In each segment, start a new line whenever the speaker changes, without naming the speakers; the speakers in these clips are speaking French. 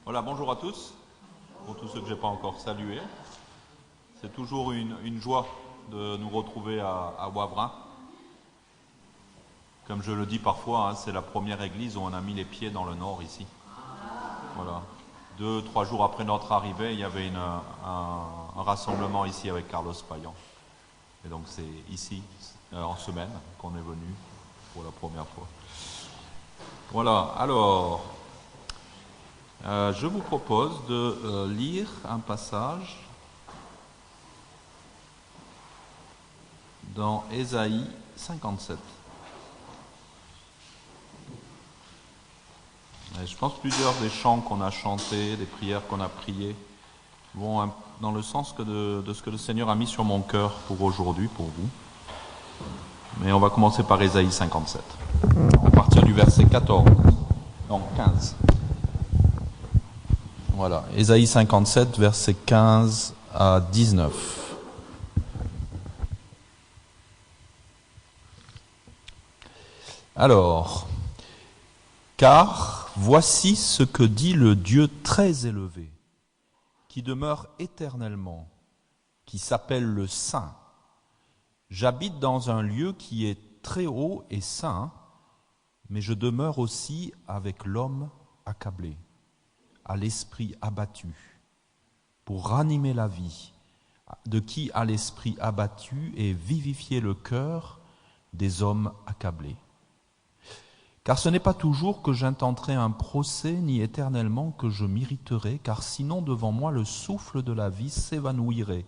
Voilà, bonjour à tous, pour tous ceux que je n'ai pas encore salués. C'est toujours une joie de nous retrouver à Wavrin. Comme je le dis parfois, hein, c'est la première église où on a mis les pieds dans le nord ici. Voilà. 2-3 jours après notre arrivée, il y avait un rassemblement ici avec Carlos Payan. Et donc c'est ici, en semaine, qu'on est venu pour la première fois. Voilà, alors, je vous propose de lire un passage dans Ésaïe 57. Et je pense que plusieurs des chants qu'on a chantés, des prières qu'on a priées, vont dans le sens de ce que le Seigneur a mis sur mon cœur pour aujourd'hui, pour vous. Mais on va commencer par Ésaïe 57. On va partir du verset 14, non 15. Voilà, Ésaïe 57, verset 15 à 19. Alors, car voici ce que dit le Dieu très élevé, qui demeure éternellement, qui s'appelle le Saint. J'habite dans un lieu qui est très haut et saint, mais je demeure aussi avec l'homme accablé, à l'esprit abattu, pour ranimer la vie, de qui a l'esprit abattu et vivifier le cœur des hommes accablés. Car ce n'est pas toujours que j'intenterai un procès, ni éternellement que je m'irriterai, car sinon devant moi le souffle de la vie s'évanouirait,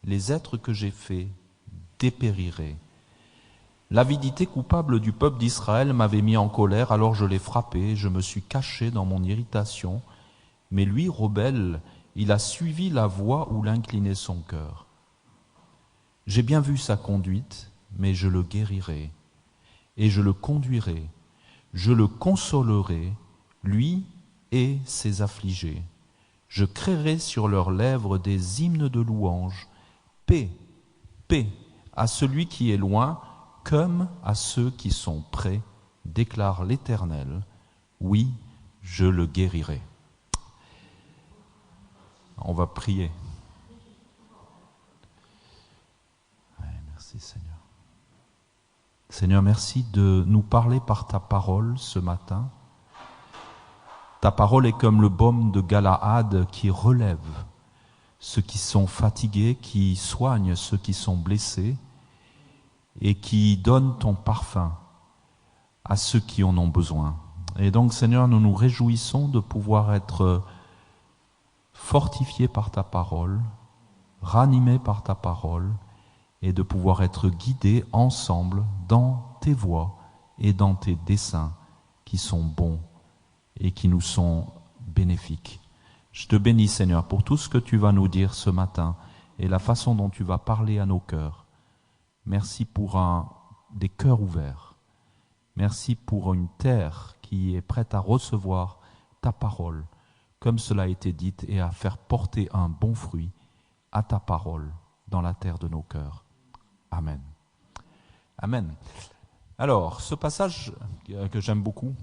les êtres que j'ai faits dépériraient. L'avidité coupable du peuple d'Israël m'avait mis en colère, alors je l'ai frappé, je me suis caché dans mon irritation, mais lui, rebelle, il a suivi la voie où l'inclinait son cœur. J'ai bien vu sa conduite, mais je le guérirai, et je le conduirai, je le consolerai, lui et ses affligés. Je créerai sur leurs lèvres des hymnes de louange. Paix, paix à celui qui est loin, comme à ceux qui sont près, déclare l'Éternel. Oui, je le guérirai. On va prier. Ouais, merci Seigneur. Seigneur, merci de nous parler par ta parole ce matin. Ta parole est comme le baume de Galaad qui relève ceux qui sont fatigués, qui soigne ceux qui sont blessés et qui donne ton parfum à ceux qui en ont besoin. Et donc, Seigneur, nous nous réjouissons de pouvoir être fortifiés par ta parole, ranimés par ta parole, et de pouvoir être guidés ensemble dans tes voies et dans tes desseins qui sont bons et qui nous sont bénéfiques. Je te bénis, Seigneur, pour tout ce que tu vas nous dire ce matin et la façon dont tu vas parler à nos cœurs. Merci pour des cœurs ouverts. Merci pour une terre qui est prête à recevoir ta parole, comme cela a été dit, et à faire porter un bon fruit à ta parole dans la terre de nos cœurs. Amen. Amen. Alors, ce passage que j'aime beaucoup,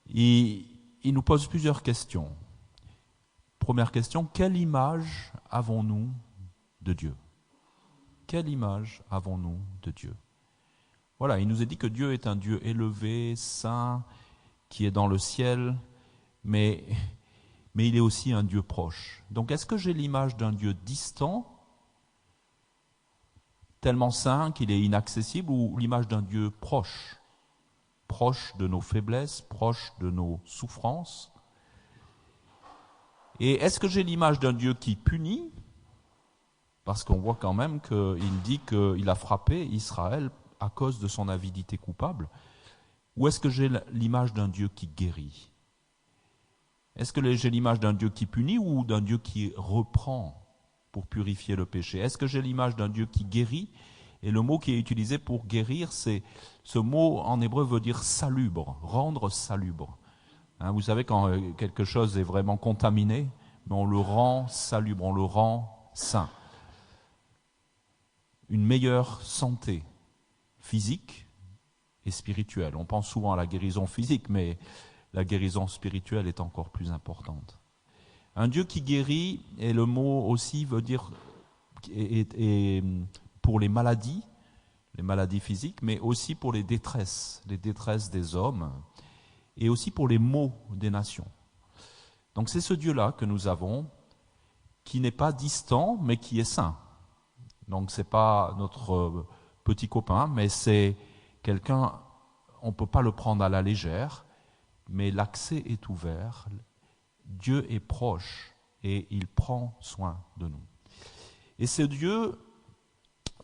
il nous pose plusieurs questions. Première question, quelle image avons-nous de Dieu ? Quelle image avons-nous de Dieu ? Voilà, il nous est dit que Dieu est un Dieu élevé, saint, qui est dans le ciel, mais il est aussi un Dieu proche. Donc est-ce que j'ai l'image d'un Dieu distant, tellement saint qu'il est inaccessible, ou l'image d'un Dieu proche, proche de nos faiblesses, proche de nos souffrances ? Et est-ce que j'ai l'image d'un Dieu qui punit ? Parce qu'on voit quand même qu'il dit qu'il a frappé Israël à cause de son avidité coupable. Ou est-ce que j'ai l'image d'un Dieu qui guérit ? Est-ce que j'ai l'image d'un Dieu qui punit ou d'un Dieu qui reprend pour purifier le péché ? Est-ce que j'ai l'image d'un Dieu qui guérit ? Et le mot qui est utilisé pour guérir, ce mot en hébreu veut dire salubre, rendre salubre. Hein, vous savez, quand quelque chose est vraiment contaminé, mais on le rend salubre, on le rend sain. Une meilleure santé physique et spirituelle. On pense souvent à la guérison physique, mais la guérison spirituelle est encore plus importante. Un Dieu qui guérit, et le mot aussi veut dire, et pour les maladies physiques, mais aussi pour les détresses des hommes, et aussi pour les maux des nations. Donc c'est ce Dieu-là que nous avons, qui n'est pas distant, mais qui est saint. Donc c'est pas notre petit copain, mais c'est quelqu'un, on ne peut pas le prendre à la légère, mais l'accès est ouvert. Dieu est proche et il prend soin de nous. Et ce Dieu,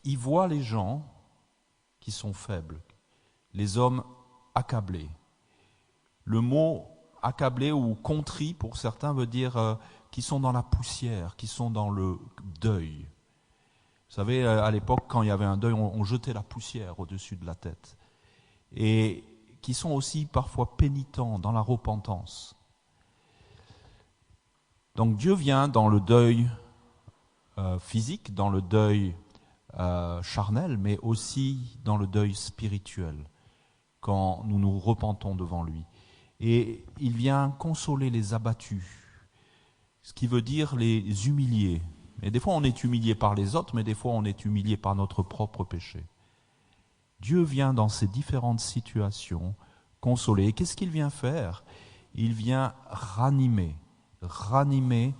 il voit les gens qui sont faibles, les hommes accablés. Le mot accablé ou contrit pour certains veut dire qui sont dans la poussière, qui sont dans le deuil. Vous savez, à l'époque, quand il y avait un deuil, on jetait la poussière au-dessus de la tête. Et qui sont aussi parfois pénitents dans la repentance. Donc Dieu vient dans le deuil physique, dans le deuil charnel, mais aussi dans le deuil spirituel, quand nous nous repentons devant lui. Et il vient consoler les abattus, ce qui veut dire les humilier. Et des fois on est humilié par les autres, mais des fois on est humilié par notre propre péché. Dieu vient dans ces différentes situations consoler. Et qu'est-ce qu'il vient faire? Il vient ranimer ranimer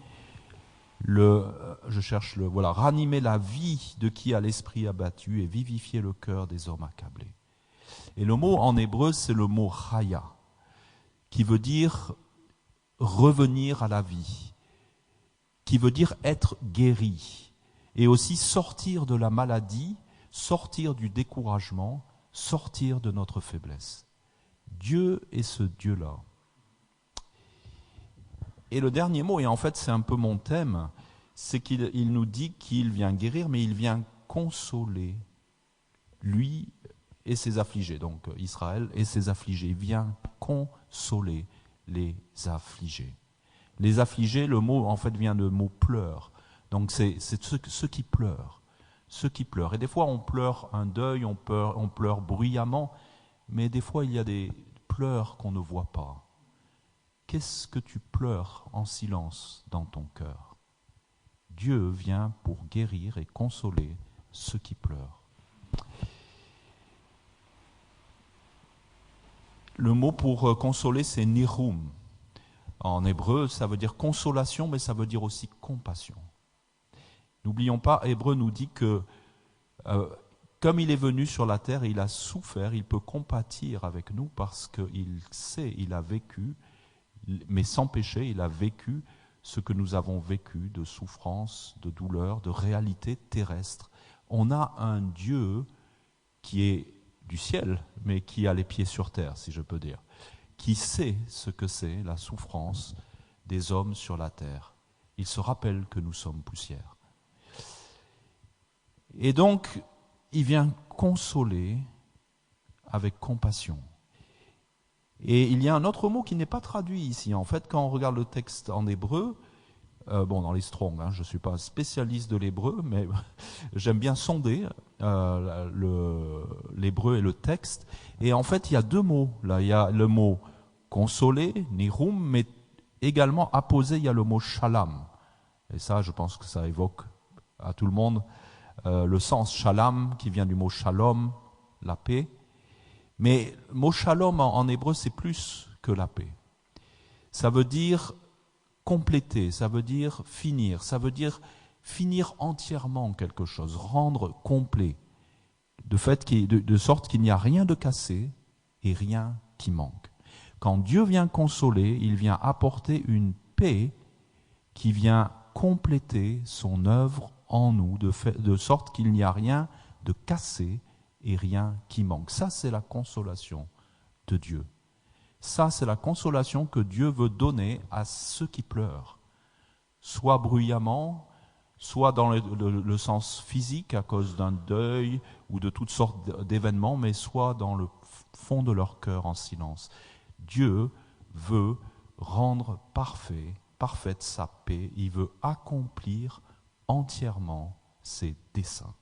la vie de qui a l'esprit abattu et vivifier le cœur des hommes accablés. Et le mot en hébreu, c'est le mot chaya, qui veut dire revenir à la vie, qui veut dire être guéri, et aussi sortir de la maladie, sortir du découragement, sortir de notre faiblesse. Dieu est ce Dieu-là. Et le dernier mot, et en fait c'est un peu mon thème, c'est qu'il nous dit qu'il vient guérir, mais il vient consoler lui et ses affligés, donc Israël et ses affligés. Il vient consoler les affligés. Les affligés, le mot en fait vient de mot pleurs. Donc c'est ceux qui pleurent. Ceux qui pleurent. Et des fois on pleure un deuil, on pleure bruyamment, mais des fois il y a des pleurs qu'on ne voit pas. Qu'est-ce que tu pleures en silence dans ton cœur? Dieu vient pour guérir et consoler ceux qui pleurent. Le mot pour consoler, c'est nirum. En hébreu, ça veut dire consolation, mais ça veut dire aussi compassion. N'oublions pas, Hébreu nous dit que comme il est venu sur la terre et il a souffert, il peut compatir avec nous parce qu'il sait, il a vécu, mais sans péché, il a vécu ce que nous avons vécu de souffrance, de douleur, de réalité terrestre. On a un Dieu qui est du ciel, mais qui a les pieds sur terre, si je peux dire, qui sait ce que c'est la souffrance des hommes sur la terre. Il se rappelle que nous sommes poussière. Et donc, il vient consoler avec compassion. Et il y a un autre mot qui n'est pas traduit ici. En fait, quand on regarde le texte en hébreu, dans les Strong, je ne suis pas spécialiste de l'hébreu, mais j'aime bien sonder l'hébreu et le texte. Et en fait, il y a deux mots. Là, il y a le mot consoler, nirum, mais également apposé, il y a le mot shalom. Et ça, je pense que ça évoque à tout le monde le sens shalom, qui vient du mot shalom, la paix. Mais le mot shalom en hébreu, c'est plus que la paix. Ça veut dire compléter, ça veut dire finir, ça veut dire finir entièrement quelque chose, rendre complet, de sorte qu'il n'y a rien de cassé et rien qui manque. Quand Dieu vient consoler, il vient apporter une paix qui vient compléter son œuvre en nous, de sorte qu'il n'y a rien de cassé et rien qui manque. Ça, c'est la consolation de Dieu. Ça, c'est la consolation que Dieu veut donner à ceux qui pleurent, soit bruyamment, soit dans le sens physique à cause d'un deuil ou de toutes sortes d'événements, mais soit dans le fond de leur cœur en silence. Dieu veut rendre parfaite sa paix. Il veut accomplir entièrement ses desseins.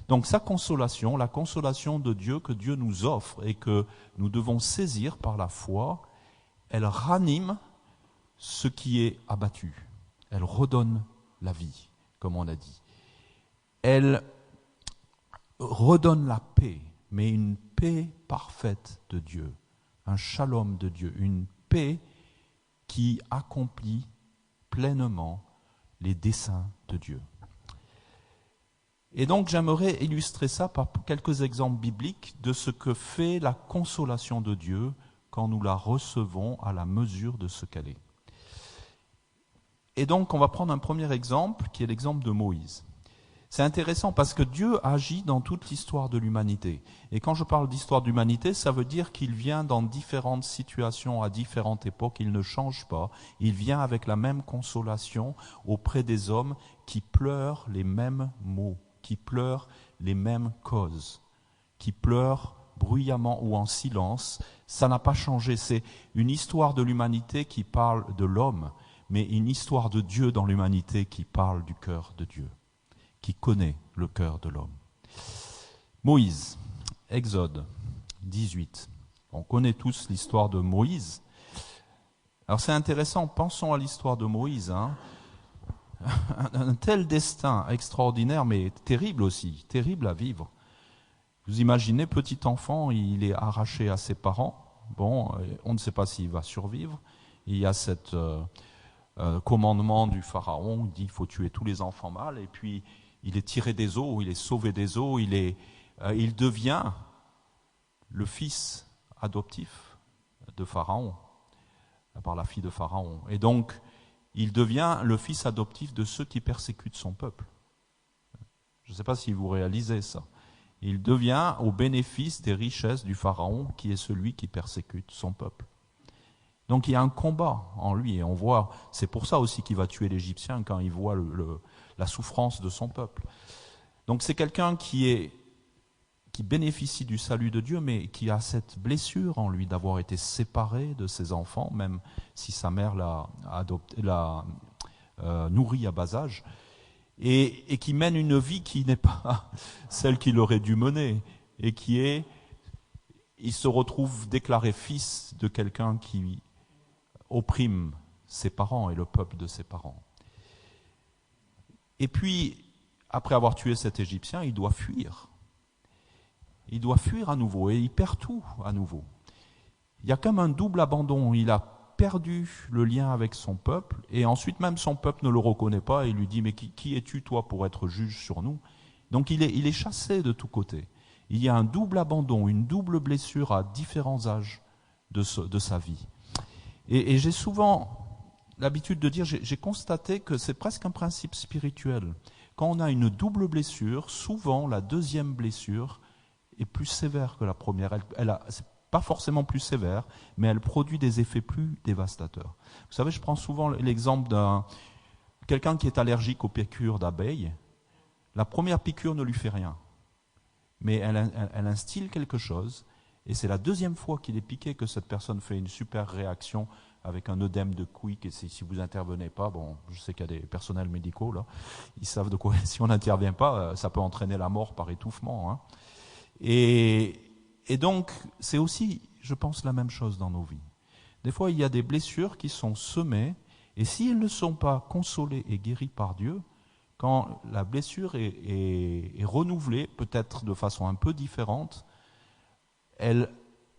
Donc sa consolation, la consolation de Dieu que Dieu nous offre et que nous devons saisir par la foi, elle ranime ce qui est abattu. Elle redonne la vie, comme on a dit. Elle redonne la paix, mais une paix parfaite de Dieu, un shalom de Dieu, une paix qui accomplit pleinement les desseins de Dieu. Et donc j'aimerais illustrer ça par quelques exemples bibliques de ce que fait la consolation de Dieu quand nous la recevons à la mesure de ce qu'elle est. Et donc on va prendre un premier exemple qui est l'exemple de Moïse. C'est intéressant parce que Dieu agit dans toute l'histoire de l'humanité. Et quand je parle d'histoire de l'humanité, ça veut dire qu'il vient dans différentes situations, à différentes époques, il ne change pas. Il vient avec la même consolation auprès des hommes qui pleurent les mêmes maux, qui pleurent les mêmes causes, qui pleurent bruyamment ou en silence. Ça n'a pas changé. C'est une histoire de l'humanité qui parle de l'homme, mais une histoire de Dieu dans l'humanité qui parle du cœur de Dieu, qui connaît le cœur de l'homme. Moïse, Exode 18. On connaît tous l'histoire de Moïse. Alors c'est intéressant, pensons à l'histoire de Moïse. Un tel destin extraordinaire, mais terrible aussi, terrible à vivre. Vous imaginez, petit enfant, il est arraché à ses parents. Bon, on ne sait pas s'il va survivre. Il y a cet commandement du pharaon, il dit qu'il faut tuer tous les enfants mâles, et puis il est tiré des eaux, il est sauvé des eaux, il devient le fils adoptif de Pharaon, par la fille de Pharaon. Et donc, il devient le fils adoptif de ceux qui persécutent son peuple. Je ne sais pas si vous réalisez ça. Il devient au bénéfice des richesses du Pharaon, qui est celui qui persécute son peuple. Donc il y a un combat en lui, et on voit, c'est pour ça aussi qu'il va tuer l'Égyptien quand il voit la souffrance de son peuple. Donc c'est quelqu'un qui bénéficie du salut de Dieu, mais qui a cette blessure en lui d'avoir été séparé de ses enfants, même si sa mère l'a nourri à bas âge, et qui mène une vie qui n'est pas celle qu'il aurait dû mener, et il se retrouve déclaré fils de quelqu'un qui opprime ses parents et le peuple de ses parents. Et puis, après avoir tué cet Égyptien, il doit fuir. Il doit fuir à nouveau et il perd tout à nouveau. Il y a comme un double abandon. Il a perdu le lien avec son peuple et ensuite même son peuple ne le reconnaît pas et lui dit « Mais qui es-tu toi pour être juge sur nous ?» Donc il est chassé de tous côtés. Il y a un double abandon, une double blessure à différents âges de sa vie. Et j'ai souvent l'habitude de dire, j'ai constaté que c'est presque un principe spirituel. Quand on a une double blessure, souvent la deuxième blessure est plus sévère que la première. C'est pas forcément plus sévère, mais elle produit des effets plus dévastateurs. Vous savez, je prends souvent l'exemple quelqu'un qui est allergique aux piqûres d'abeilles. La première piqûre ne lui fait rien, mais elle instille quelque chose, et c'est la deuxième fois qu'il est piqué que cette personne fait une super réaction avec un œdème de quick, et si vous n'intervenez pas, bon, je sais qu'il y a des personnels médicaux là, ils savent de quoi, si on n'intervient pas, ça peut entraîner la mort par étouffement. Et donc, c'est aussi, je pense, la même chose dans nos vies. Des fois, il y a des blessures qui sont semées, et si elles ne sont pas consolées et guéries par Dieu, quand la blessure est renouvelée, peut-être de façon un peu différente, elle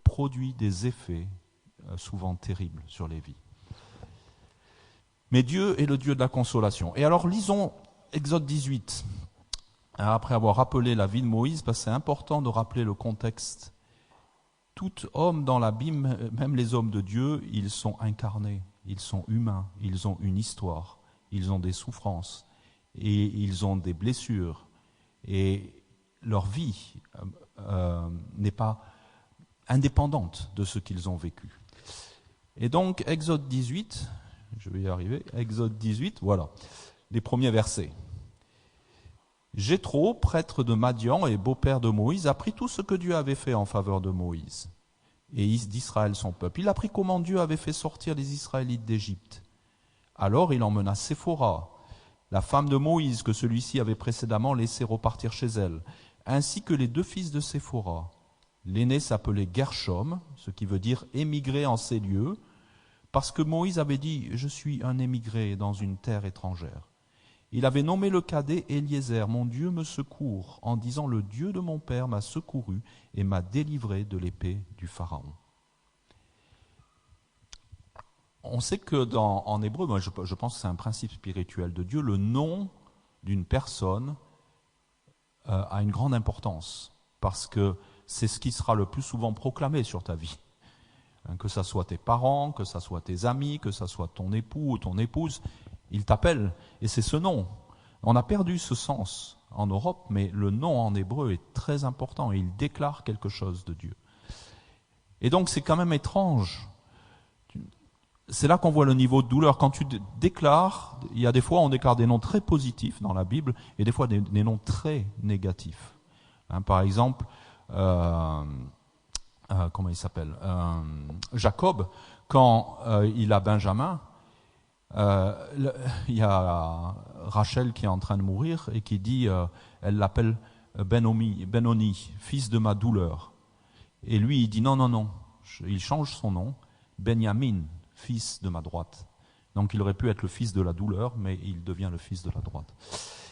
produit des effets souvent terribles sur les vies. Mais Dieu est le Dieu de la consolation. Et alors lisons Exode 18, après avoir rappelé la vie de Moïse, parce que c'est important de rappeler le contexte. Tout homme dans la Bible, même les hommes de Dieu, ils sont incarnés, ils sont humains, ils ont une histoire, ils ont des souffrances, et ils ont des blessures, et leur vie n'est pas indépendante de ce qu'ils ont vécu. Et donc, Exode 18, je vais y arriver, Exode 18, voilà, les premiers versets. Jéthro, prêtre de Madian et beau-père de Moïse, apprit tout ce que Dieu avait fait en faveur de Moïse et d'Israël son peuple. Il apprit comment Dieu avait fait sortir les Israélites d'Égypte. Alors il emmena Séphora, la femme de Moïse que celui-ci avait précédemment laissé repartir chez elle, ainsi que les deux fils de Séphora. L'aîné s'appelait Gershom, ce qui veut dire émigré en ces lieux, parce que Moïse avait dit « Je suis un émigré dans une terre étrangère ». Il avait nommé le cadet Éliézer, « Mon Dieu me secourt », en disant « Le Dieu de mon père m'a secouru et m'a délivré de l'épée du Pharaon ». On sait que en hébreu, moi je pense que c'est un principe spirituel de Dieu, le nom d'une personne a une grande importance, parce que c'est ce qui sera le plus souvent proclamé sur ta vie. Que ça soit tes parents, que ça soit tes amis, que ça soit ton époux ou ton épouse, ils t'appellent, et c'est ce nom. On a perdu ce sens en Europe, mais le nom en hébreu est très important, et il déclare quelque chose de Dieu. Et donc c'est quand même étrange. C'est là qu'on voit le niveau de douleur. Quand tu déclares, il y a des fois on déclare des noms très positifs dans la Bible, et des fois des noms très négatifs. Par exemple, comment il s'appelle, Jacob, quand il a Benjamin, il y a Rachel qui est en train de mourir et qui dit, elle l'appelle Benoni, fils de ma douleur. Et lui, il dit non, il change son nom, Benjamin, fils de ma droite. Donc il aurait pu être le fils de la douleur, mais il devient le fils de la droite.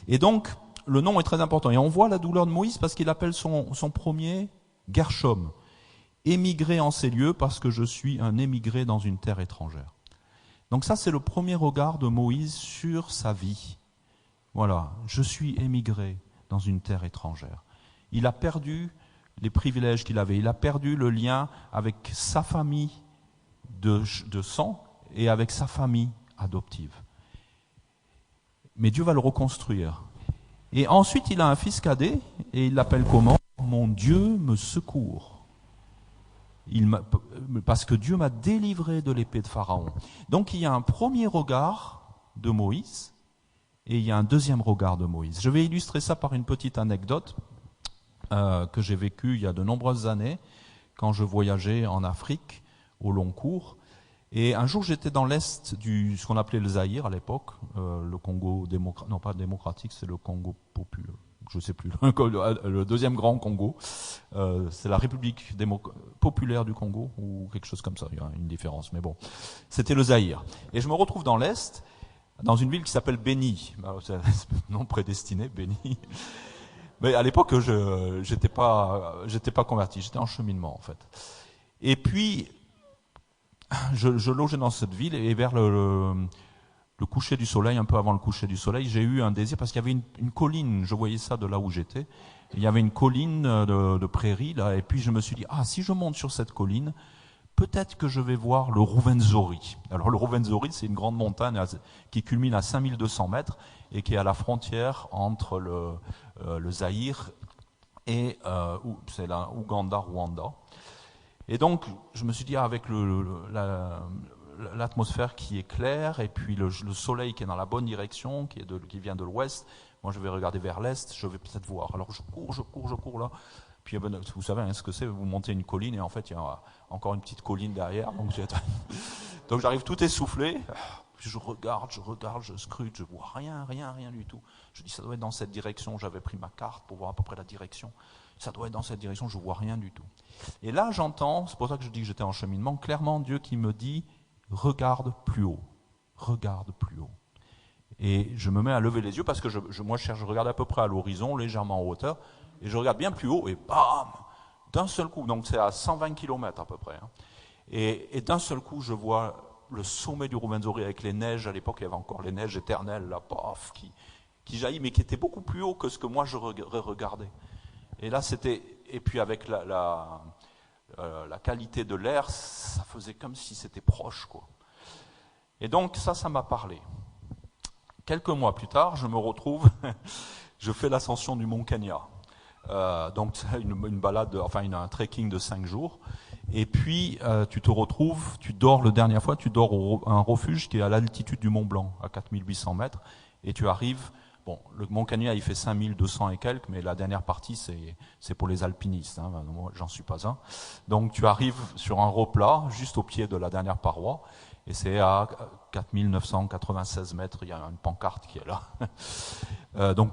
Et donc, le nom est très important. Et on voit la douleur de Moïse parce qu'il appelle son premier Gershom, émigré en ces lieux parce que je suis un émigré dans une terre étrangère. Donc ça, c'est le premier regard de Moïse sur sa vie. Voilà, je suis émigré dans une terre étrangère. Il a perdu les privilèges qu'il avait, il a perdu le lien avec sa famille de sang et avec sa famille adoptive. Mais Dieu va le reconstruire. Et ensuite, il a un fils cadet, et il l'appelle comment ? Mon Dieu me secourt. Parce que Dieu m'a délivré de l'épée de Pharaon. Donc il y a un premier regard de Moïse, et il y a un deuxième regard de Moïse. Je vais illustrer ça par une petite anecdote que j'ai vécue il y a de nombreuses années, quand je voyageais en Afrique, au long cours. Et un jour, j'étais dans l'est ce qu'on appelait le Zaïre à l'époque, le Congo démocratique, non pas démocratique, c'est le Congo populaire, je ne sais plus, le deuxième grand Congo, c'est la République populaire du Congo, ou quelque chose comme ça, il y a une différence, mais bon, c'était le Zaïre. Et je me retrouve dans l'est, dans une ville qui s'appelle Béni, c'est un nom prédestiné, Béni. Mais à l'époque, j'étais pas converti, j'étais en cheminement en fait. Et puis, je logeais dans cette ville et vers le coucher du soleil, un peu avant le coucher du soleil, j'ai eu un désir parce qu'il y avait une colline, je voyais ça de là où j'étais, il y avait une colline de prairie là, et puis je me suis dit, si je monte sur cette colline, peut-être que je vais voir le Rwenzori. Alors le Rwenzori, c'est une grande montagne qui culmine à 5200 mètres et qui est à la frontière entre le Zaïre et c'est la Ouganda-Rwanda. Et donc, je me suis dit, avec l'atmosphère qui est claire, et puis le soleil qui est dans la bonne direction, qui vient de l'ouest, moi je vais regarder vers l'est, je vais peut-être voir. Alors je cours là. Puis vous savez ce que c'est, vous montez une colline, et en fait il y a encore une petite colline derrière. Donc j'arrive tout essoufflé, puis je regarde, je scrute, je vois rien du tout. Je dis, ça doit être dans cette direction, j'avais pris ma carte pour voir à peu près la direction. Ça doit être dans cette direction, je vois rien du tout. Et là, j'entends, c'est pour ça que je dis que j'étais en cheminement, clairement Dieu qui me dit, regarde plus haut. Et je me mets à lever les yeux parce que je regarde à peu près à l'horizon, légèrement en hauteur, et je regarde bien plus haut, et bam, d'un seul coup, donc c'est à 120 km à peu près, et d'un seul coup, je vois le sommet du Rwenzori avec les neiges, à l'époque il y avait encore les neiges éternelles, là, paf, qui jaillit, mais qui était beaucoup plus haut que ce que moi je regardais. Et là, et puis avec la qualité de l'air, ça faisait comme si c'était proche, quoi. Et donc ça m'a parlé. Quelques mois plus tard, je me retrouve, je fais l'ascension du mont Kenya. Donc c'est une balade, un trekking de 5 jours. Et puis tu dors la dernière fois, tu dors à un refuge qui est à l'altitude du Mont Blanc, à 4800 mètres, et tu arrives. Bon, le Mont Kenya, il fait 5200 et quelques, mais la dernière partie, c'est pour les alpinistes. Moi, j'en suis pas un. Donc, tu arrives sur un replat, juste au pied de la dernière paroi, et c'est à 4996 mètres, il y a une pancarte qui est là. Donc,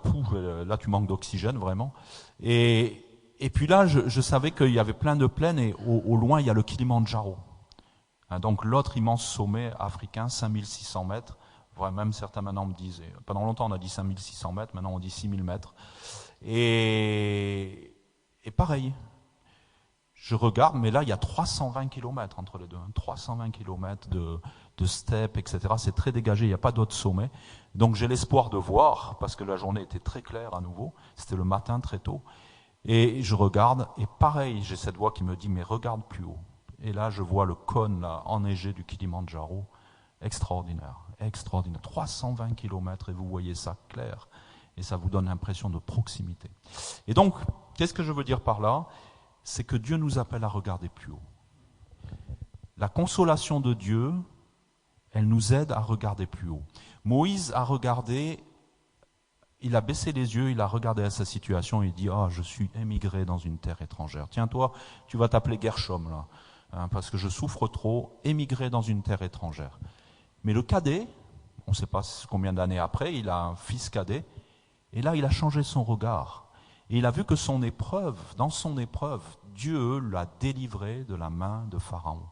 là, tu manques d'oxygène, vraiment. Et puis là, je savais qu'il y avait plein de plaines, et au loin, il y a le Kilimandjaro. Donc l'autre immense sommet africain, 5600 mètres, même certains maintenant me disent, pendant longtemps on a dit 5600 mètres, maintenant on dit 6000 mètres. Et pareil, je regarde, mais là il y a 320 km entre les deux, 320 km de steppes, etc. C'est très dégagé, il n'y a pas d'autres sommets. Donc j'ai l'espoir de voir, parce que la journée était très claire à nouveau, c'était le matin très tôt. Et je regarde, et pareil, j'ai cette voix qui me dit, mais regarde plus haut. Et là, je vois le cône là, enneigé du Kilimandjaro, extraordinaire, extraordinaire. 320 km, et vous voyez ça clair, et ça vous donne l'impression de proximité. Et donc, qu'est-ce que je veux dire par là? C'est que Dieu nous appelle à regarder plus haut. La consolation de Dieu, elle nous aide à regarder plus haut. Moïse a regardé, il a baissé les yeux, il a regardé à sa situation, et il dit « Ah, je suis émigré dans une terre étrangère. Tiens, toi, tu vas t'appeler Gershom, là, hein, parce que je souffre trop, émigré dans une terre étrangère. » Mais le cadet, on ne sait pas combien d'années après, il a un fils cadet, et là, il a changé son regard. Et il a vu que dans son épreuve, Dieu l'a délivré de la main de Pharaon.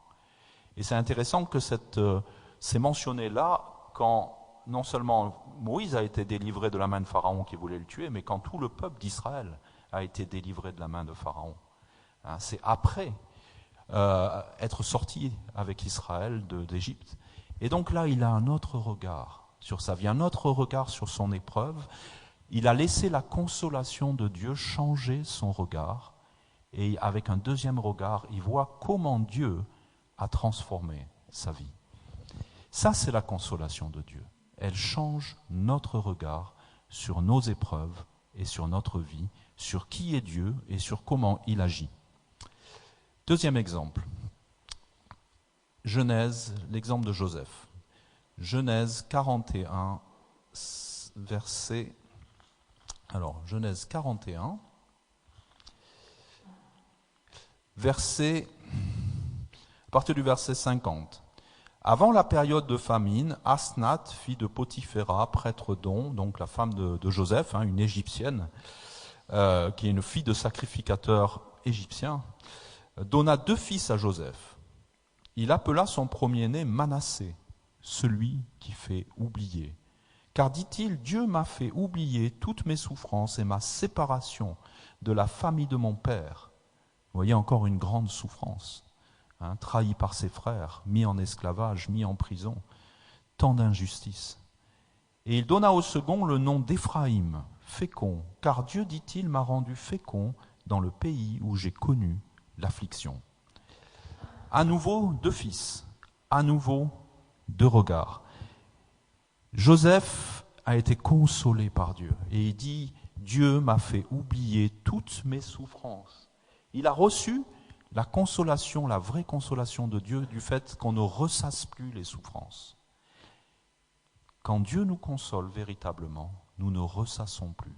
Et c'est intéressant que c'est mentionné là, quand non seulement Moïse a été délivré de la main de Pharaon qui voulait le tuer, mais quand tout le peuple d'Israël a été délivré de la main de Pharaon. C'est après être sorti avec Israël d'Égypte. Et donc là, il a un autre regard sur sa vie, un autre regard sur son épreuve. Il a laissé la consolation de Dieu changer son regard. Et avec un deuxième regard, il voit comment Dieu a transformé sa vie. Ça, c'est la consolation de Dieu. Elle change notre regard sur nos épreuves et sur notre vie, sur qui est Dieu et sur comment il agit. Deuxième exemple. Genèse, l'exemple de Joseph. Genèse 41, verset... Alors, Genèse 41, à partir du verset 50. Avant la période de famine, Asnath, fille de Potiphéra, prêtre d'On, donc la femme de Joseph, une égyptienne, qui est une fille de sacrificateur égyptien, donna 2 fils à Joseph. Il appela son premier-né Manassé, celui qui fait oublier. Car, dit-il, Dieu m'a fait oublier toutes mes souffrances et ma séparation de la famille de mon père. Vous voyez encore une grande souffrance. Trahi par ses frères, mis en esclavage, mis en prison, tant d'injustices. Et il donna au second le nom d'Éphraïm, fécond, car Dieu, dit-il, m'a rendu fécond dans le pays où j'ai connu l'affliction. À nouveau 2 fils, à nouveau 2 regards. Joseph a été consolé par Dieu et il dit « Dieu m'a fait oublier toutes mes souffrances ». Il a reçu la consolation, la vraie consolation de Dieu du fait qu'on ne ressasse plus les souffrances. Quand Dieu nous console véritablement, nous ne ressassons plus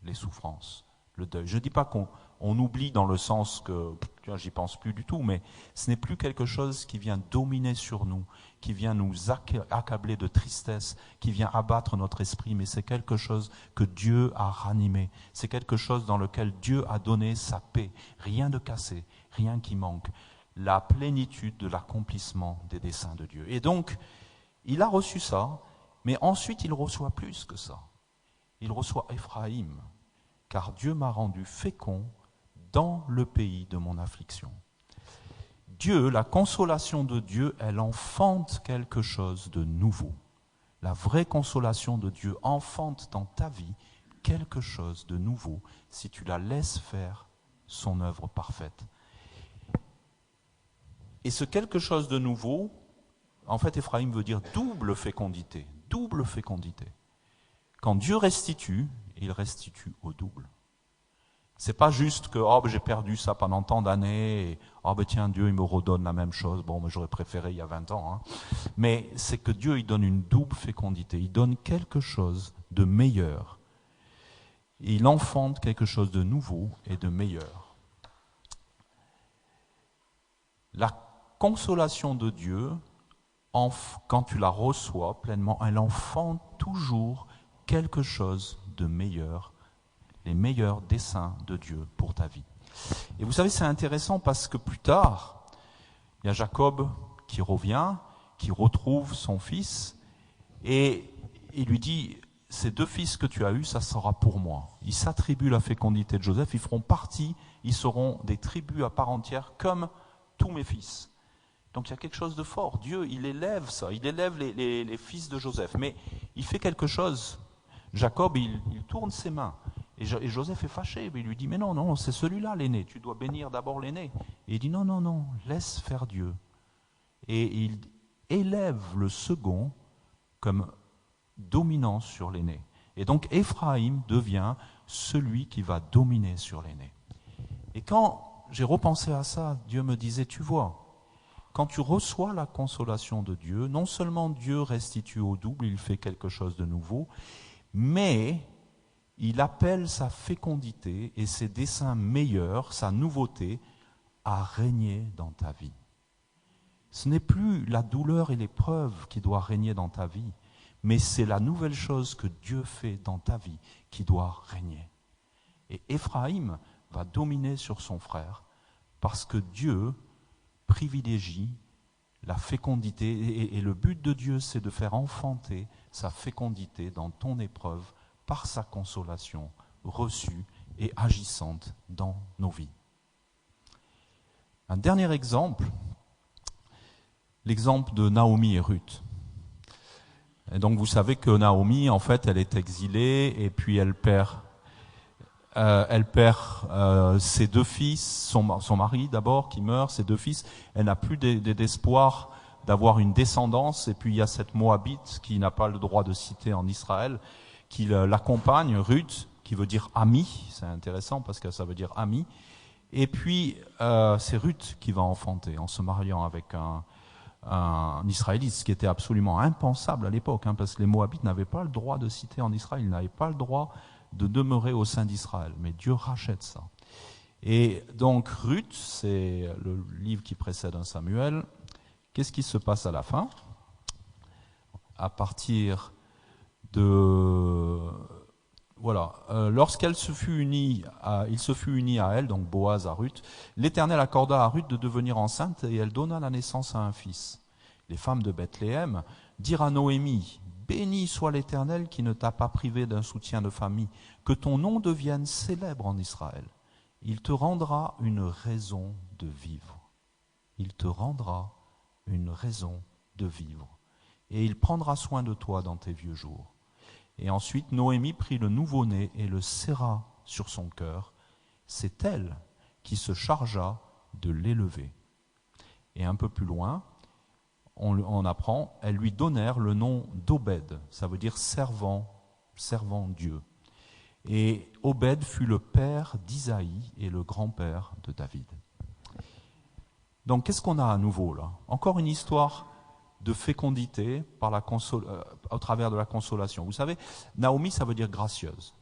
les souffrances, le deuil. Je ne dis pas qu'on oublie dans le sens que j'y pense plus du tout, mais ce n'est plus quelque chose qui vient dominer sur nous, qui vient nous accabler de tristesse, qui vient abattre notre esprit, mais c'est quelque chose que Dieu a ranimé. C'est quelque chose dans lequel Dieu a donné sa paix. Rien de cassé, rien qui manque. La plénitude de l'accomplissement des desseins de Dieu. Et donc, il a reçu ça, mais ensuite il reçoit plus que ça. Il reçoit Éphraïm, car Dieu m'a rendu fécond dans le pays de mon affliction. Dieu, la consolation de Dieu, elle enfante quelque chose de nouveau. La vraie consolation de Dieu enfante dans ta vie quelque chose de nouveau si tu la laisses faire son œuvre parfaite. Et ce quelque chose de nouveau, en fait, Éphraïm veut dire double fécondité, double fécondité. Quand Dieu restitue, il restitue au double. C'est pas juste que j'ai perdu ça pendant tant d'années et tiens, Dieu il me redonne la même chose. Mais j'aurais préféré il y a 20 ans. Mais c'est que Dieu il donne une double fécondité. Il donne quelque chose de meilleur. Et il enfante quelque chose de nouveau et de meilleur. La consolation de Dieu, quand tu la reçois pleinement, elle enfante toujours quelque chose de meilleur, les meilleurs desseins de Dieu pour ta vie. Et vous savez, c'est intéressant parce que plus tard, il y a Jacob qui revient, qui retrouve son fils, et il lui dit, ces 2 fils que tu as eus, ça sera pour moi. Il s'attribue la fécondité de Joseph, ils feront partie, ils seront des tribus à part entière, comme tous mes fils. Donc il y a quelque chose de fort. Dieu, il élève ça, il élève les fils de Joseph. Mais il fait quelque chose. Jacob, il tourne ses mains. Et Joseph est fâché. Il lui dit, mais non, c'est celui-là l'aîné. Tu dois bénir d'abord l'aîné. Et il dit, non, laisse faire Dieu. Et il élève le second comme dominant sur l'aîné. Et donc Éphraïm devient celui qui va dominer sur l'aîné. Et quand j'ai repensé à ça, Dieu me disait, tu vois, quand tu reçois la consolation de Dieu, non seulement Dieu restitue au double, il fait quelque chose de nouveau, mais il appelle sa fécondité et ses desseins meilleurs, sa nouveauté, à régner dans ta vie. Ce n'est plus la douleur et l'épreuve qui doit régner dans ta vie, mais c'est la nouvelle chose que Dieu fait dans ta vie qui doit régner. Et Éphraïm va dominer sur son frère parce que Dieu privilégie la fécondité, et le but de Dieu, c'est de faire enfanter sa fécondité dans ton épreuve par sa consolation reçue et agissante dans nos vies. Un dernier exemple, l'exemple de Naomi et Ruth. Et donc vous savez que Naomi, en fait, elle est exilée et puis elle perd ses 2 fils, son mari d'abord qui meurt, ses 2 fils. Elle n'a plus d'espoir d'avoir une descendance. Et puis il y a cette Moabite qui n'a pas le droit de citer en Israël, qui l'accompagne, Ruth, qui veut dire ami. C'est intéressant parce que ça veut dire ami. Et puis c'est Ruth qui va enfanter en se mariant avec un Israélite, ce qui était absolument impensable à l'époque, parce que les Moabites n'avaient pas le droit de citer en Israël, ils n'avaient pas le droit de demeurer au sein d'Israël. Mais Dieu rachète ça. Et donc Ruth, c'est le livre qui précède un Samuel. Qu'est-ce qui se passe à la fin? À partir de... Voilà. Lorsqu'elle se fut unie il se fut uni à elle, donc Boaz à Ruth, l'Éternel accorda à Ruth de devenir enceinte et elle donna la naissance à un fils. Les femmes de Bethléem dirent à Noémie, béni soit l'Éternel qui ne t'a pas privé d'un soutien de famille, que ton nom devienne célèbre en Israël. Il te rendra une raison de vivre. Il te rendra une raison de vivre. Et il prendra soin de toi dans tes vieux jours. Et ensuite, Noémie prit le nouveau-né et le serra sur son cœur. C'est elle qui se chargea de l'élever. Et un peu plus loin, on apprend, elles lui donnèrent le nom d'Obed, ça veut dire servant Dieu. Et Obed fut le père d'Isaïe et le grand-père de David. Donc qu'est-ce qu'on a à nouveau là? Encore une histoire de fécondité au travers de la consolation. Vous savez, Naomi, ça veut dire gracieuse.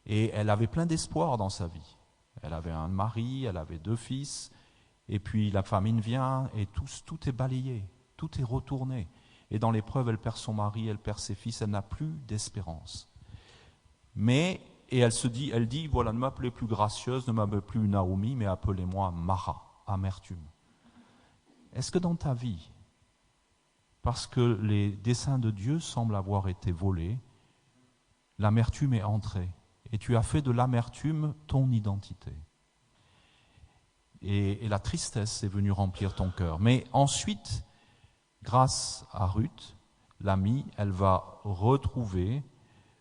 Et elle avait plein d'espoir dans sa vie. Elle avait un mari, elle avait 2 fils, et puis la famine vient et tout est balayé, tout est retourné. Et dans l'épreuve, elle perd son mari, elle perd ses fils, elle n'a plus d'espérance. Et elle dit, voilà, ne m'appelez plus gracieuse, ne m'appelez plus Naomi, mais appelez-moi Mara, amertume. Est-ce que dans ta vie, parce que les desseins de Dieu semblent avoir été volés, l'amertume est entrée, et tu as fait de l'amertume ton identité. Et la tristesse est venue remplir ton cœur. Mais ensuite, grâce à Ruth, l'amie, elle va retrouver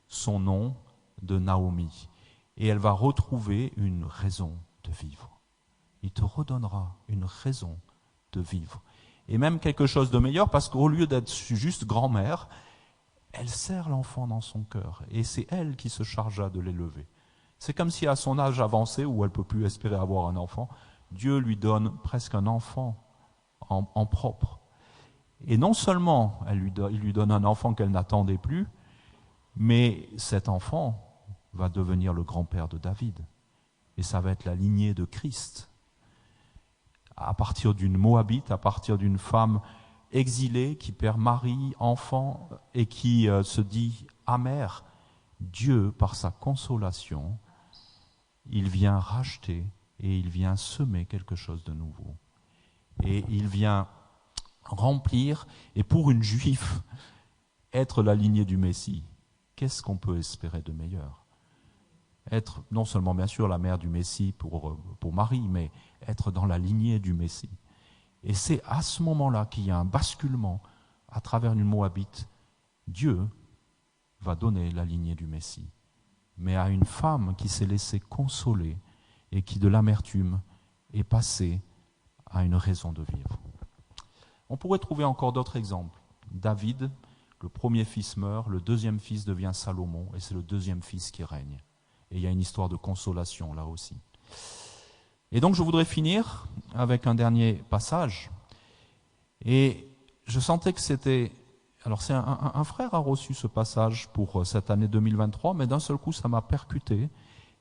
son nom de Naomi. Et elle va retrouver une raison de vivre. Il te redonnera une raison de vivre. Et même quelque chose de meilleur, parce qu'au lieu d'être juste grand-mère, elle serre l'enfant dans son cœur. Et c'est elle qui se chargea de l'élever. C'est comme si à son âge avancé, où elle ne peut plus espérer avoir un enfant, Dieu lui donne presque un enfant en propre. Et non seulement il lui donne un enfant qu'elle n'attendait plus, mais cet enfant va devenir le grand-père de David. Et ça va être la lignée de Christ. À partir d'une Moabite, à partir d'une femme exilée qui perd mari, enfant et qui se dit amère, Dieu, par sa consolation, il vient racheter et il vient semer quelque chose de nouveau. Et il vient remplir, et pour une juive, être la lignée du Messie. Qu'est-ce qu'on peut espérer de meilleur? Être non seulement bien sûr la mère du Messie pour Marie, mais être dans la lignée du Messie. Et c'est à ce moment-là qu'il y a un basculement à travers une Moabite. Dieu va donner la lignée du Messie, mais à une femme qui s'est laissée consoler et qui de l'amertume est passée à une raison de vivre. On pourrait trouver encore d'autres exemples. David, le premier fils meurt, le deuxième fils devient Salomon, et c'est le deuxième fils qui règne. Et il y a une histoire de consolation là aussi. Et donc je voudrais finir avec un dernier passage. Et je sentais que c'était... Alors c'est un frère a reçu ce passage pour cette année 2023, mais d'un seul coup ça m'a percuté,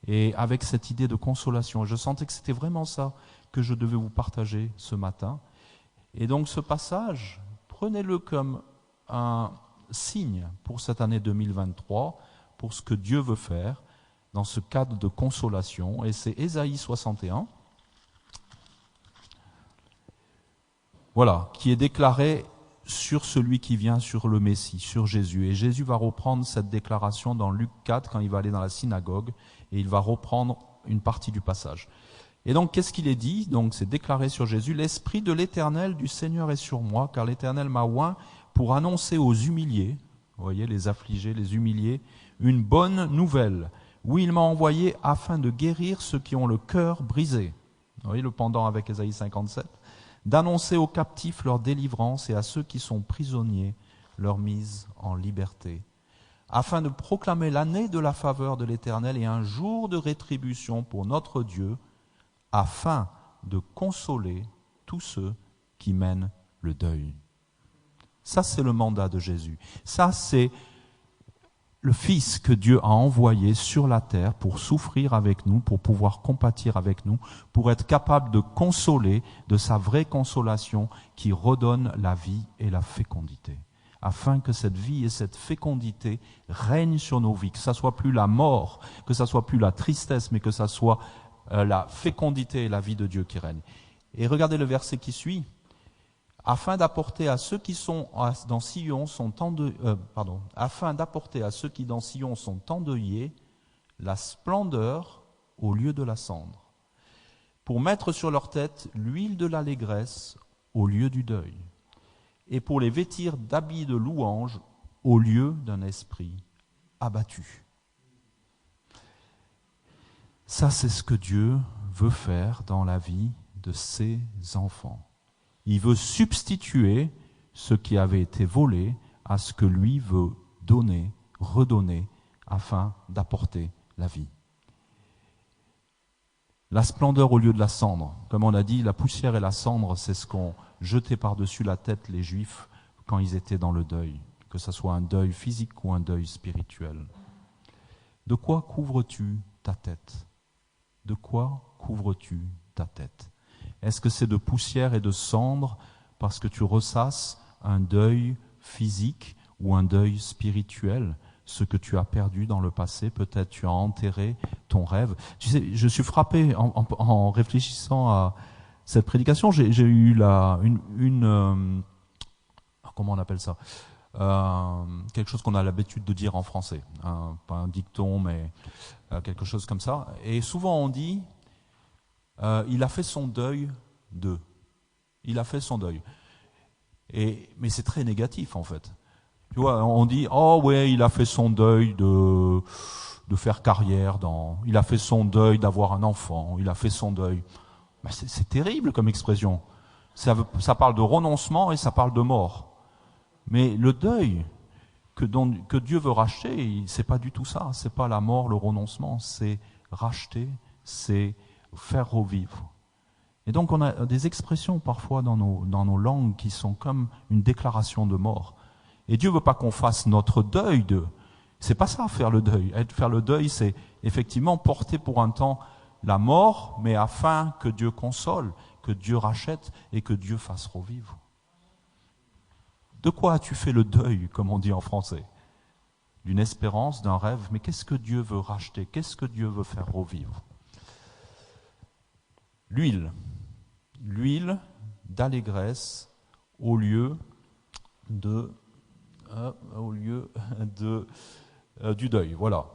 et avec cette idée de consolation. Je sentais que c'était vraiment ça que je devais vous partager ce matin. Et donc ce passage, prenez-le comme un signe pour cette année 2023, pour ce que Dieu veut faire dans ce cadre de consolation. Et c'est Ésaïe 61, voilà, qui est déclaré sur celui qui vient, sur le Messie, sur Jésus. Et Jésus va reprendre cette déclaration dans Luc 4, quand il va aller dans la synagogue, et il va reprendre une partie du passage. Et donc, qu'est-ce qu'il est dit? Donc, c'est déclaré sur Jésus: l'Esprit de l'Éternel du Seigneur est sur moi, car l'Éternel m'a oint pour annoncer aux humiliés, vous voyez, les affligés, les humiliés, une bonne nouvelle. Oui, il m'a envoyé afin de guérir ceux qui ont le cœur brisé. Vous voyez le pendant avec Ésaïe 57. D'annoncer aux captifs leur délivrance et à ceux qui sont prisonniers leur mise en liberté. Afin de proclamer l'année de la faveur de l'Éternel et un jour de rétribution pour notre Dieu, afin de consoler tous ceux qui mènent le deuil. Ça, c'est le mandat de Jésus. Ça, c'est le Fils que Dieu a envoyé sur la terre pour souffrir avec nous, pour pouvoir compatir avec nous, pour être capable de consoler de sa vraie consolation qui redonne la vie et la fécondité. Afin que cette vie et cette fécondité règnent sur nos vies, que ça soit plus la mort, que ça soit plus la tristesse, mais que ça soit la fécondité et la vie de Dieu qui règne. Et regardez le verset qui suit. Afin d'apporter à ceux qui sont dans Sion afin d'apporter à ceux qui dans Sion sont endeuillés la splendeur au lieu de la cendre, pour mettre sur leur tête l'huile de l'allégresse au lieu du deuil, et pour les vêtir d'habits de louange au lieu d'un esprit abattu. Ça, c'est ce que Dieu veut faire dans la vie de ses enfants. Il veut substituer ce qui avait été volé à ce que lui veut donner, redonner, afin d'apporter la vie. La splendeur au lieu de la cendre. Comme on a dit, la poussière et la cendre, c'est ce qu'ont jeté par-dessus la tête les Juifs quand ils étaient dans le deuil, que ce soit un deuil physique ou un deuil spirituel. De quoi couvres-tu ta tête? De quoi couvres-tu ta tête? Est-ce que c'est de poussière et de cendre parce que tu ressasses un deuil physique ou un deuil spirituel, ce que tu as perdu dans le passé? Peut-être tu as enterré ton rêve. Tu sais, je suis frappé en réfléchissant à cette prédication. J'ai eu comment on appelle ça, quelque chose qu'on a l'habitude de dire en français, pas un dicton, mais quelque chose comme ça. Et souvent on dit il a fait son deuil de. Il a fait son deuil. Mais c'est très négatif en fait. Tu vois, on dit oh ouais, il a fait son deuil de faire carrière il a fait son deuil d'avoir un enfant, il a fait son deuil. Ben c'est terrible comme expression. Ça parle de renoncement et ça parle de mort. Mais le deuil que Dieu veut racheter, c'est pas du tout ça. C'est pas la mort, le renoncement, c'est racheter, c'est faire revivre. Et donc on a des expressions parfois dans nos langues qui sont comme une déclaration de mort. Et Dieu veut pas qu'on fasse notre deuil de. C'est pas ça, faire le deuil. Faire le deuil, c'est effectivement porter pour un temps la mort, mais afin que Dieu console, que Dieu rachète et que Dieu fasse revivre. De quoi as-tu fait le deuil, comme on dit en français? D'une espérance, d'un rêve, mais qu'est-ce que Dieu veut racheter? Qu'est-ce que Dieu veut faire revivre? L'huile d'allégresse au lieu du deuil. Voilà.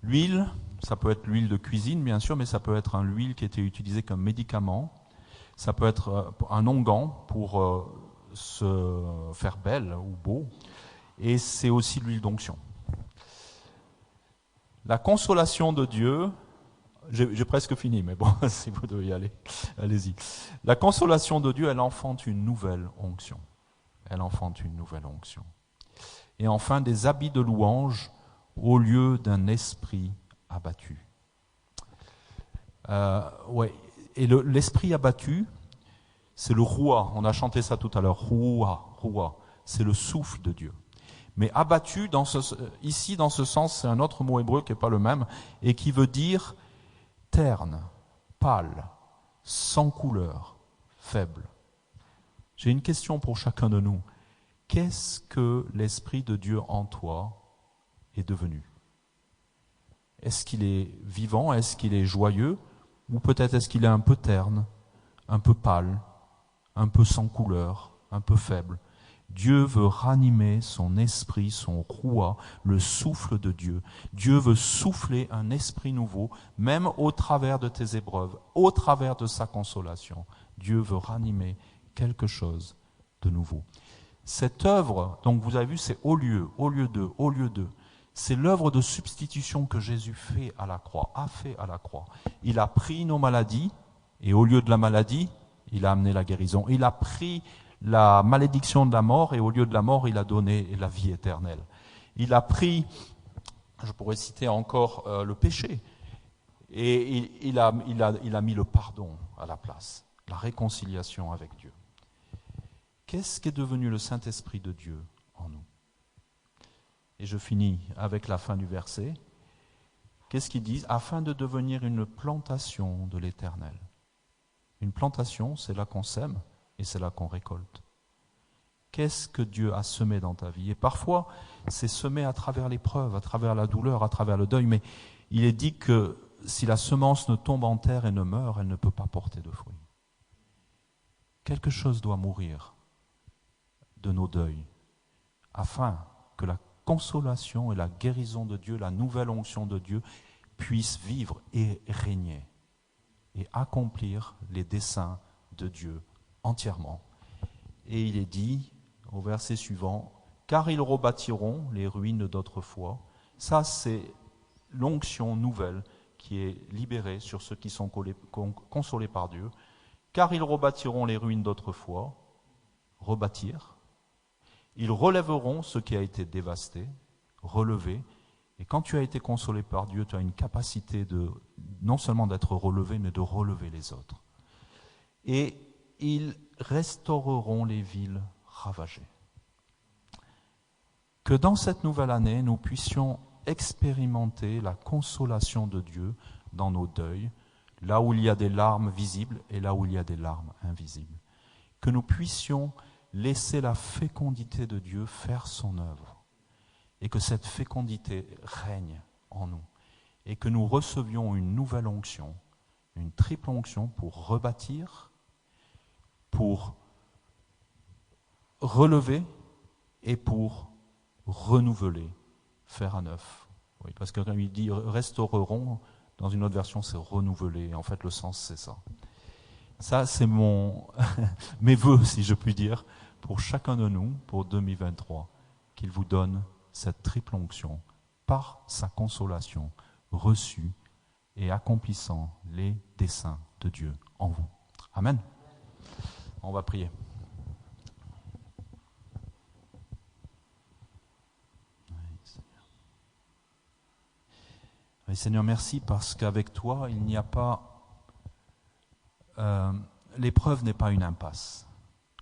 L'huile, ça peut être l'huile de cuisine, bien sûr, mais ça peut être l'huile qui était utilisée comme médicament. Ça peut être un onguent pour se faire belle ou beau. Et c'est aussi l'huile d'onction. La consolation de Dieu, j'ai presque fini, mais bon, si vous devez y aller, allez-y. La consolation de Dieu, elle enfante une nouvelle onction. Elle enfante une nouvelle onction. Et enfin, des habits de louange au lieu d'un esprit abattu. Ouais. Et l'esprit abattu, c'est le roi. On a chanté ça tout à l'heure. Roi. C'est le souffle de Dieu. Mais abattu, ici, dans ce sens, c'est un autre mot hébreu qui n'est pas le même, et qui veut dire terne, pâle, sans couleur, faible. J'ai une question pour chacun de nous. Qu'est-ce que l'Esprit de Dieu en toi est devenu? Est-ce qu'il est vivant? Est-ce qu'il est joyeux? Ou peut-être est-ce qu'il est un peu terne, un peu pâle, un peu sans couleur, un peu faible? Dieu veut ranimer son esprit, son roi, le souffle de Dieu. Dieu veut souffler un esprit nouveau, même au travers de tes épreuves, au travers de sa consolation. Dieu veut ranimer quelque chose de nouveau. Cette œuvre, donc vous avez vu, c'est au lieu de. C'est l'œuvre de substitution que Jésus a fait à la croix. Il a pris nos maladies, et au lieu de la maladie, il a amené la guérison. Il a pris la malédiction de la mort, et au lieu de la mort, il a donné la vie éternelle. Il a pris, je pourrais citer encore le péché, et il a mis le pardon à la place, la réconciliation avec Dieu. Qu'est-ce qu'est devenu le Saint-Esprit de Dieu en nous? Et je finis avec la fin du verset. Qu'est-ce qu'ils disent? Afin de devenir une plantation de l'Éternel. Une plantation, c'est là qu'on sème et c'est là qu'on récolte. Qu'est-ce que Dieu a semé dans ta vie? Et parfois, c'est semé à travers l'épreuve, à travers la douleur, à travers le deuil. Mais il est dit que si la semence ne tombe en terre et ne meurt, elle ne peut pas porter de fruits. Quelque chose doit mourir de nos deuils, afin que la consolation et la guérison de Dieu, la nouvelle onction de Dieu, puissent vivre et régner et accomplir les desseins de Dieu entièrement. Et il est dit au verset suivant, car ils rebâtiront les ruines d'autrefois. Ça, c'est l'onction nouvelle qui est libérée sur ceux qui sont consolés par Dieu. Car ils rebâtiront les ruines d'autrefois, rebâtir. Ils relèveront ce qui a été dévasté, relevé. Et quand tu as été consolé par Dieu, tu as une capacité de non seulement d'être relevé, mais de relever les autres. Et ils restaureront les villes ravagées. Que dans cette nouvelle année, nous puissions expérimenter la consolation de Dieu dans nos deuils, là où il y a des larmes visibles et là où il y a des larmes invisibles. Que nous puissions laisser la fécondité de Dieu faire son œuvre et que cette fécondité règne en nous et que nous recevions une nouvelle onction, une triple onction pour rebâtir, pour relever et pour renouveler, faire un neuf. Oui, parce que quand il dit restaureront, dans une autre version c'est renouveler. En fait le sens c'est ça. Ça c'est mes vœux si je puis dire pour chacun de nous pour 2023, qu'il vous donne cette triple onction par sa consolation reçue et accomplissant les desseins de Dieu en vous. Amen. On va prier. Oui, Seigneur, merci parce qu'avec toi, il n'y a pas... l'épreuve n'est pas une impasse.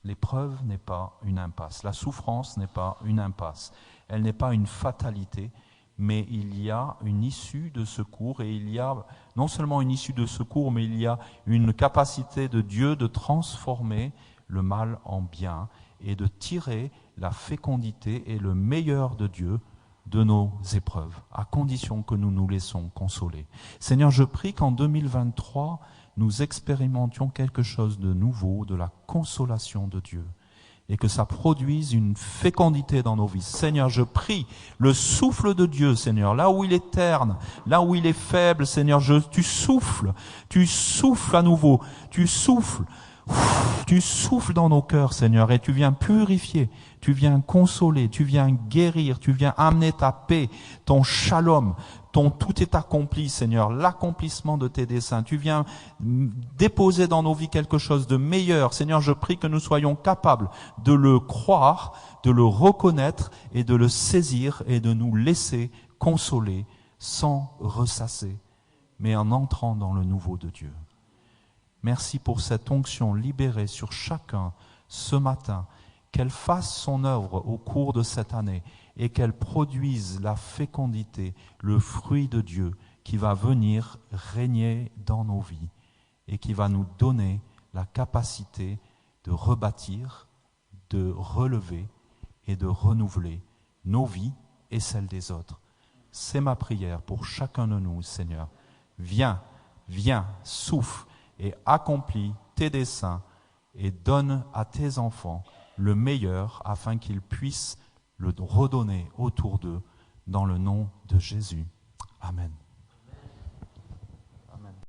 L'épreuve n'est pas une impasse. La souffrance n'est pas une impasse. Elle n'est pas une fatalité, mais il y a une issue de secours et il y a non seulement une issue de secours, mais il y a une capacité de Dieu de transformer le mal en bien et de tirer la fécondité et le meilleur de Dieu de nos épreuves, à condition que nous nous laissons consoler. Seigneur, je prie qu'en 2023, nous expérimentions quelque chose de nouveau, de la consolation de Dieu. et que ça produise une fécondité dans nos vies. Seigneur, je prie le souffle de Dieu, Seigneur, là où il est terne, là où il est faible, Seigneur, tu souffles à nouveau, tu souffles dans nos cœurs, Seigneur, et tu viens purifier, tu viens consoler, tu viens guérir, tu viens amener ta paix, ton shalom, tout est accompli, Seigneur, l'accomplissement de tes desseins. Tu viens déposer dans nos vies quelque chose de meilleur. Seigneur, je prie que nous soyons capables de le croire, de le reconnaître et de le saisir et de nous laisser consoler sans ressasser, mais en entrant dans le nouveau de Dieu. Merci pour cette onction libérée sur chacun ce matin, qu'elle fasse son œuvre au cours de cette année et qu'elle produise la fécondité, le fruit de Dieu qui va venir régner dans nos vies et qui va nous donner la capacité de rebâtir, de relever et de renouveler nos vies et celles des autres. C'est ma prière pour chacun de nous, Seigneur. Viens, souffle et accomplis tes desseins et donne à tes enfants le meilleur afin qu'ils puissent le redonner autour d'eux dans le nom de Jésus. Amen.